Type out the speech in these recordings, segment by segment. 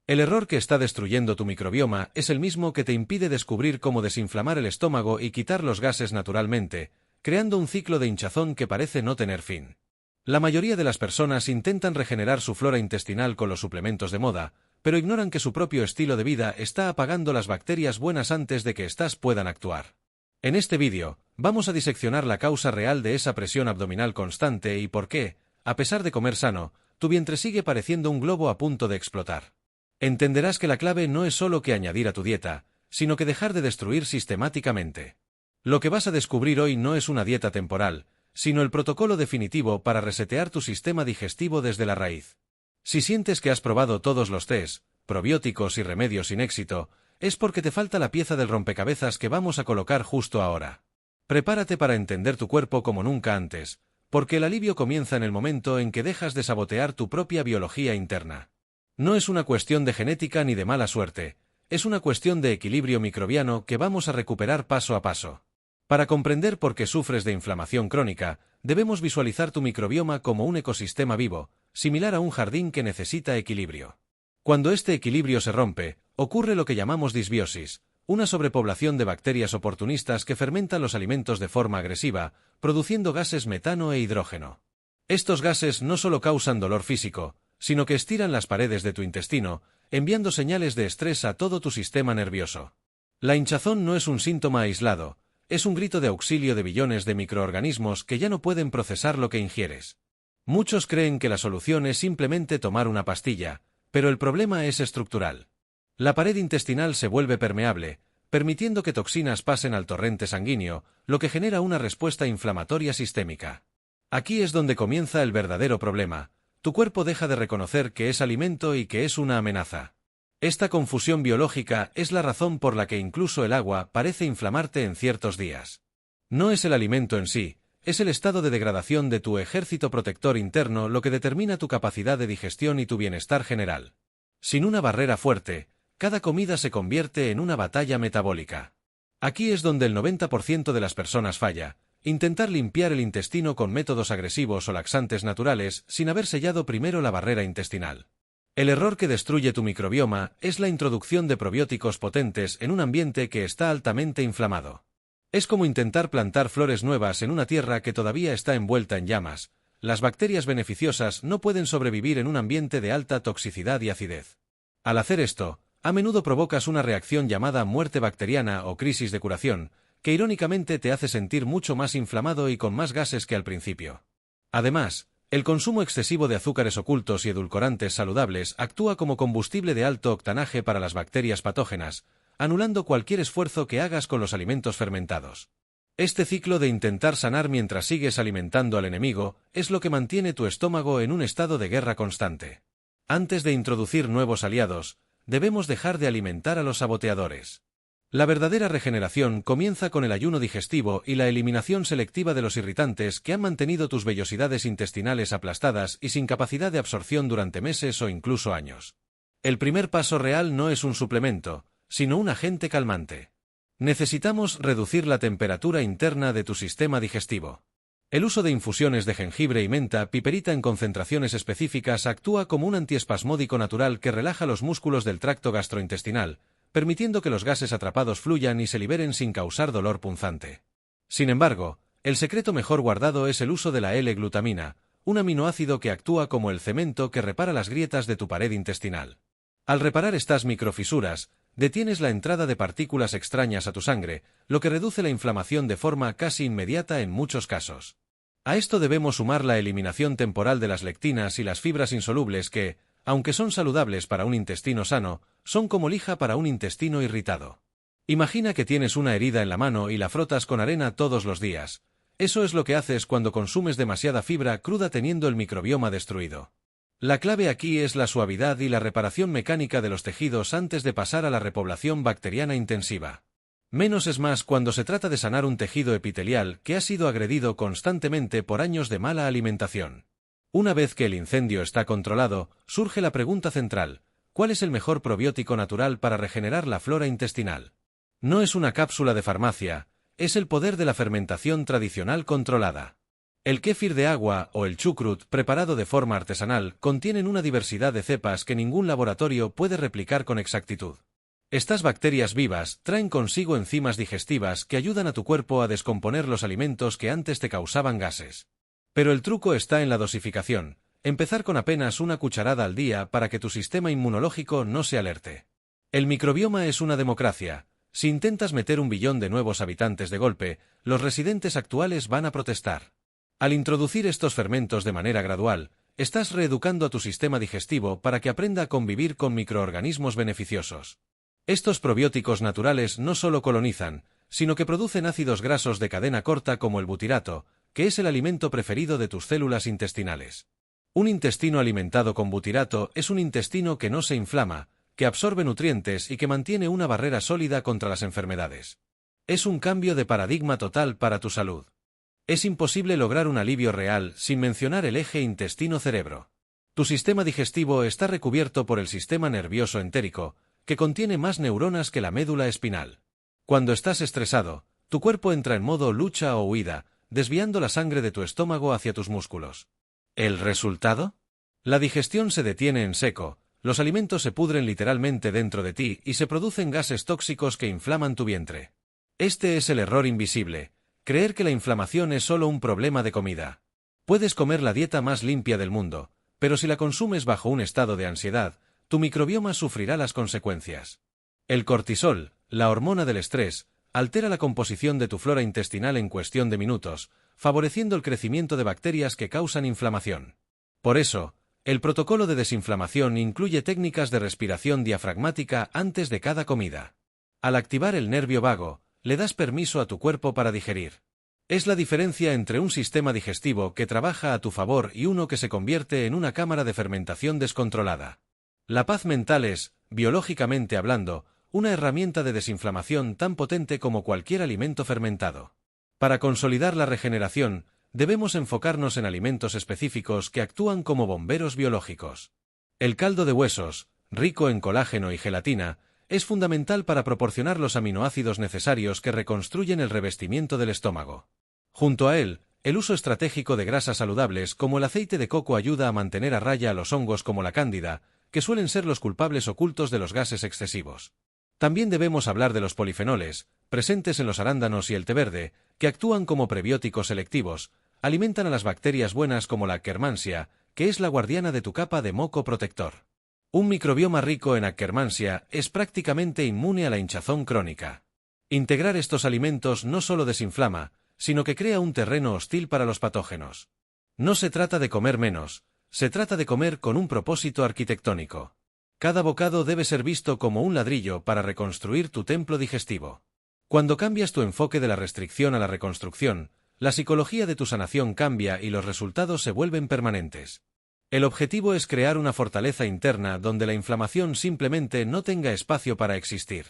El error que está destruyendo tu microbioma es el mismo que te impide descubrir cómo desinflamar el estómago y quitar los gases naturalmente, creando un ciclo de hinchazón que parece no tener fin. La mayoría de las personas intentan regenerar su flora intestinal con los suplementos de moda, pero ignoran que su propio estilo de vida está apagando las bacterias buenas antes de que éstas puedan actuar. En este vídeo, vamos a diseccionar la causa real de esa presión abdominal constante y por qué, a pesar de comer sano, tu vientre sigue pareciendo un globo a punto de explotar. Entenderás que la clave no es solo que añadir a tu dieta, sino que dejar de destruir sistemáticamente. Lo que vas a descubrir hoy no es una dieta temporal, sino el protocolo definitivo para resetear tu sistema digestivo desde la raíz. Si sientes que has probado todos los tés, probióticos y remedios sin éxito, es porque te falta la pieza del rompecabezas que vamos a colocar justo ahora. Prepárate para entender tu cuerpo como nunca antes, porque el alivio comienza en el momento en que dejas de sabotear tu propia biología interna. No es una cuestión de genética ni de mala suerte, es una cuestión de equilibrio microbiano que vamos a recuperar paso a paso. Para comprender por qué sufres de inflamación crónica, debemos visualizar tu microbioma como un ecosistema vivo, similar a un jardín que necesita equilibrio. Cuando este equilibrio se rompe, ocurre lo que llamamos disbiosis, una sobrepoblación de bacterias oportunistas que fermentan los alimentos de forma agresiva, produciendo gases metano e hidrógeno. Estos gases no solo causan dolor físico, sino que estiran las paredes de tu intestino, enviando señales de estrés a todo tu sistema nervioso. La hinchazón no es un síntoma aislado, es un grito de auxilio de billones de microorganismos que ya no pueden procesar lo que ingieres. Muchos creen que la solución es simplemente tomar una pastilla, pero el problema es estructural. La pared intestinal se vuelve permeable, permitiendo que toxinas pasen al torrente sanguíneo, lo que genera una respuesta inflamatoria sistémica. Aquí es donde comienza el verdadero problema. Tu cuerpo deja de reconocer que es alimento y que es una amenaza. Esta confusión biológica es la razón por la que incluso el agua parece inflamarte en ciertos días. No es el alimento en sí, es el estado de degradación de tu ejército protector interno lo que determina tu capacidad de digestión y tu bienestar general. Sin una barrera fuerte, cada comida se convierte en una batalla metabólica. Aquí es donde el 90% de las personas falla. Intentar limpiar el intestino con métodos agresivos o laxantes naturales sin haber sellado primero la barrera intestinal. El error que destruye tu microbioma es la introducción de probióticos potentes en un ambiente que está altamente inflamado. Es como intentar plantar flores nuevas en una tierra que todavía está envuelta en llamas. Las bacterias beneficiosas no pueden sobrevivir en un ambiente de alta toxicidad y acidez. Al hacer esto, a menudo provocas una reacción llamada muerte bacteriana o crisis de curación, que irónicamente te hace sentir mucho más inflamado y con más gases que al principio. Además, el consumo excesivo de azúcares ocultos y edulcorantes saludables actúa como combustible de alto octanaje para las bacterias patógenas, anulando cualquier esfuerzo que hagas con los alimentos fermentados. Este ciclo de intentar sanar mientras sigues alimentando al enemigo es lo que mantiene tu estómago en un estado de guerra constante. Antes de introducir nuevos aliados, debemos dejar de alimentar a los saboteadores. La verdadera regeneración comienza con el ayuno digestivo y la eliminación selectiva de los irritantes que han mantenido tus vellosidades intestinales aplastadas y sin capacidad de absorción durante meses o incluso años. El primer paso real no es un suplemento, sino un agente calmante. Necesitamos reducir la temperatura interna de tu sistema digestivo. El uso de infusiones de jengibre y menta piperita en concentraciones específicas actúa como un antiespasmódico natural que relaja los músculos del tracto gastrointestinal, permitiendo que los gases atrapados fluyan y se liberen sin causar dolor punzante. Sin embargo, el secreto mejor guardado es el uso de la L-glutamina, un aminoácido que actúa como el cemento que repara las grietas de tu pared intestinal. Al reparar estas microfisuras, detienes la entrada de partículas extrañas a tu sangre, lo que reduce la inflamación de forma casi inmediata en muchos casos. A esto debemos sumar la eliminación temporal de las lectinas y las fibras insolubles que, aunque son saludables para un intestino sano, son como lija para un intestino irritado. Imagina que tienes una herida en la mano y la frotas con arena todos los días. Eso es lo que haces cuando consumes demasiada fibra cruda teniendo el microbioma destruido. La clave aquí es la suavidad y la reparación mecánica de los tejidos antes de pasar a la repoblación bacteriana intensiva. Menos es más cuando se trata de sanar un tejido epitelial que ha sido agredido constantemente por años de mala alimentación. Una vez que el incendio está controlado, surge la pregunta central: ¿cuál es el mejor probiótico natural para regenerar la flora intestinal? No es una cápsula de farmacia, es el poder de la fermentación tradicional controlada. El kéfir de agua o el chucrut, preparado de forma artesanal, contienen una diversidad de cepas que ningún laboratorio puede replicar con exactitud. Estas bacterias vivas traen consigo enzimas digestivas que ayudan a tu cuerpo a descomponer los alimentos que antes te causaban gases. Pero el truco está en la dosificación. Empezar con apenas una cucharada al día para que tu sistema inmunológico no se alerte. El microbioma es una democracia. Si intentas meter 1 billón de nuevos habitantes de golpe, los residentes actuales van a protestar. Al introducir estos fermentos de manera gradual, estás reeducando a tu sistema digestivo para que aprenda a convivir con microorganismos beneficiosos. Estos probióticos naturales no solo colonizan, sino que producen ácidos grasos de cadena corta como el butirato, que es el alimento preferido de tus células intestinales. Un intestino alimentado con butirato es un intestino que no se inflama, que absorbe nutrientes y que mantiene una barrera sólida contra las enfermedades. Es un cambio de paradigma total para tu salud. Es imposible lograr un alivio real sin mencionar el eje intestino-cerebro. Tu sistema digestivo está recubierto por el sistema nervioso entérico, que contiene más neuronas que la médula espinal. Cuando estás estresado, tu cuerpo entra en modo lucha o huida, desviando la sangre de tu estómago hacia tus músculos. ¿El resultado? La digestión se detiene en seco, los alimentos se pudren literalmente dentro de ti y se producen gases tóxicos que inflaman tu vientre. Este es el error invisible, creer que la inflamación es solo un problema de comida. Puedes comer la dieta más limpia del mundo, pero si la consumes bajo un estado de ansiedad, tu microbioma sufrirá las consecuencias. El cortisol, la hormona del estrés, altera la composición de tu flora intestinal en cuestión de minutos, favoreciendo el crecimiento de bacterias que causan inflamación. Por eso, el protocolo de desinflamación incluye técnicas de respiración diafragmática antes de cada comida. Al activar el nervio vago, le das permiso a tu cuerpo para digerir. Es la diferencia entre un sistema digestivo que trabaja a tu favor y uno que se convierte en una cámara de fermentación descontrolada. La paz mental es, biológicamente hablando, una herramienta de desinflamación tan potente como cualquier alimento fermentado. Para consolidar la regeneración, debemos enfocarnos en alimentos específicos que actúan como bomberos biológicos. El caldo de huesos, rico en colágeno y gelatina, es fundamental para proporcionar los aminoácidos necesarios que reconstruyen el revestimiento del estómago. Junto a él, el uso estratégico de grasas saludables como el aceite de coco ayuda a mantener a raya a los hongos como la cándida, que suelen ser los culpables ocultos de los gases excesivos. También debemos hablar de los polifenoles, presentes en los arándanos y el té verde, que actúan como prebióticos selectivos, alimentan a las bacterias buenas como la Akkermansia, que es la guardiana de tu capa de moco protector. Un microbioma rico en Akkermansia es prácticamente inmune a la hinchazón crónica. Integrar estos alimentos no solo desinflama, sino que crea un terreno hostil para los patógenos. No se trata de comer menos, se trata de comer con un propósito arquitectónico. Cada bocado debe ser visto como un ladrillo para reconstruir tu templo digestivo. Cuando cambias tu enfoque de la restricción a la reconstrucción, la psicología de tu sanación cambia y los resultados se vuelven permanentes. El objetivo es crear una fortaleza interna donde la inflamación simplemente no tenga espacio para existir.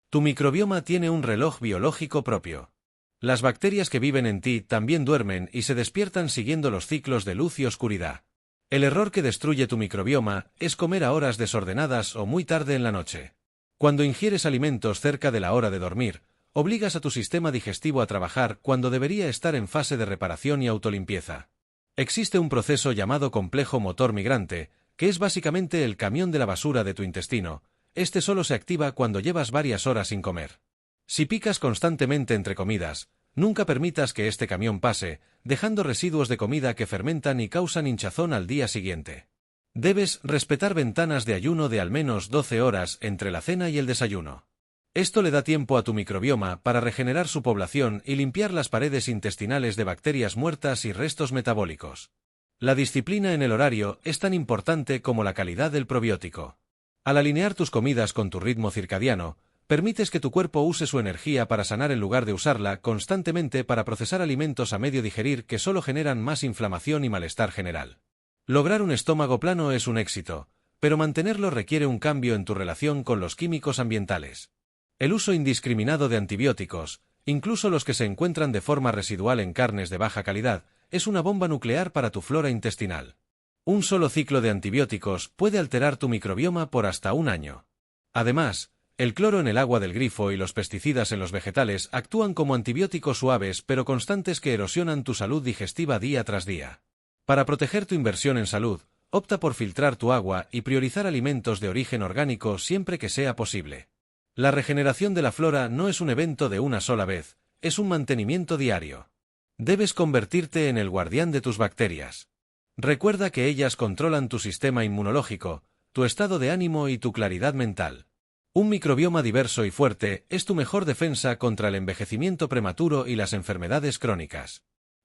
Tu microbioma tiene un reloj biológico propio. Las bacterias que viven en ti también duermen y se despiertan siguiendo los ciclos de luz y oscuridad. El error que destruye tu microbioma es comer a horas desordenadas o muy tarde en la noche. Cuando ingieres alimentos cerca de la hora de dormir, obligas a tu sistema digestivo a trabajar cuando debería estar en fase de reparación y autolimpieza. Existe un proceso llamado complejo motor migrante, que es básicamente el camión de la basura de tu intestino. Este solo se activa cuando llevas varias horas sin comer. Si picas constantemente entre comidas, nunca permitas que este camión pase, dejando residuos de comida que fermentan y causan hinchazón al día siguiente. Debes respetar ventanas de ayuno de al menos 12 horas entre la cena y el desayuno. Esto le da tiempo a tu microbioma para regenerar su población y limpiar las paredes intestinales de bacterias muertas y restos metabólicos. La disciplina en el horario es tan importante como la calidad del probiótico. Al alinear tus comidas con tu ritmo circadiano, permites que tu cuerpo use su energía para sanar en lugar de usarla constantemente para procesar alimentos a medio digerir que solo generan más inflamación y malestar general. Lograr un estómago plano es un éxito, pero mantenerlo requiere un cambio en tu relación con los químicos ambientales. El uso indiscriminado de antibióticos, incluso los que se encuentran de forma residual en carnes de baja calidad, es una bomba nuclear para tu flora intestinal. Un solo ciclo de antibióticos puede alterar tu microbioma por hasta un año. Además, El cloro en el agua del grifo y los pesticidas en los vegetales actúan como antibióticos suaves pero constantes que erosionan tu salud digestiva día tras día. Para proteger tu inversión en salud, opta por filtrar tu agua y priorizar alimentos de origen orgánico siempre que sea posible. La regeneración de la flora no es un evento de una sola vez, es un mantenimiento diario. Debes convertirte en el guardián de tus bacterias. Recuerda que ellas controlan tu sistema inmunológico, tu estado de ánimo y tu claridad mental. Un microbioma diverso y fuerte es tu mejor defensa contra el envejecimiento prematuro y las enfermedades crónicas.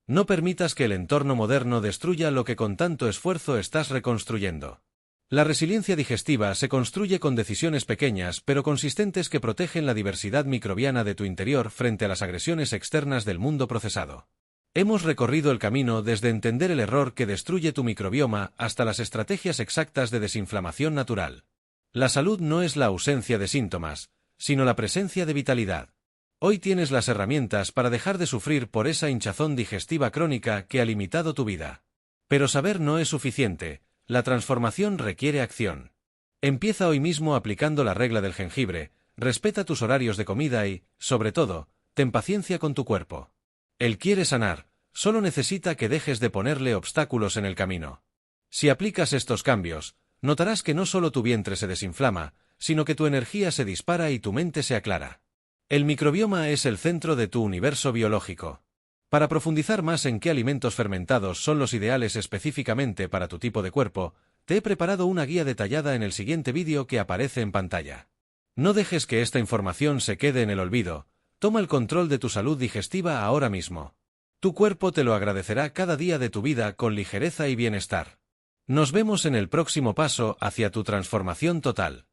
No permitas que el entorno moderno destruya lo que con tanto esfuerzo estás reconstruyendo. La resiliencia digestiva se construye con decisiones pequeñas pero consistentes que protegen la diversidad microbiana de tu interior frente a las agresiones externas del mundo procesado. Hemos recorrido el camino desde entender el error que destruye tu microbioma hasta las estrategias exactas de desinflamación natural. La salud no es la ausencia de síntomas, sino la presencia de vitalidad. Hoy tienes las herramientas para dejar de sufrir por esa hinchazón digestiva crónica que ha limitado tu vida. Pero saber no es suficiente, la transformación requiere acción. Empieza hoy mismo aplicando la regla del jengibre, respeta tus horarios de comida y, sobre todo, ten paciencia con tu cuerpo. Él quiere sanar, solo necesita que dejes de ponerle obstáculos en el camino. Si aplicas estos cambios, notarás que no solo tu vientre se desinflama, sino que tu energía se dispara y tu mente se aclara. El microbioma es el centro de tu universo biológico. Para profundizar más en qué alimentos fermentados son los ideales específicamente para tu tipo de cuerpo, te he preparado una guía detallada en el siguiente vídeo que aparece en pantalla. No dejes que esta información se quede en el olvido, toma el control de tu salud digestiva ahora mismo. Tu cuerpo te lo agradecerá cada día de tu vida con ligereza y bienestar. Nos vemos en el próximo paso hacia tu transformación total.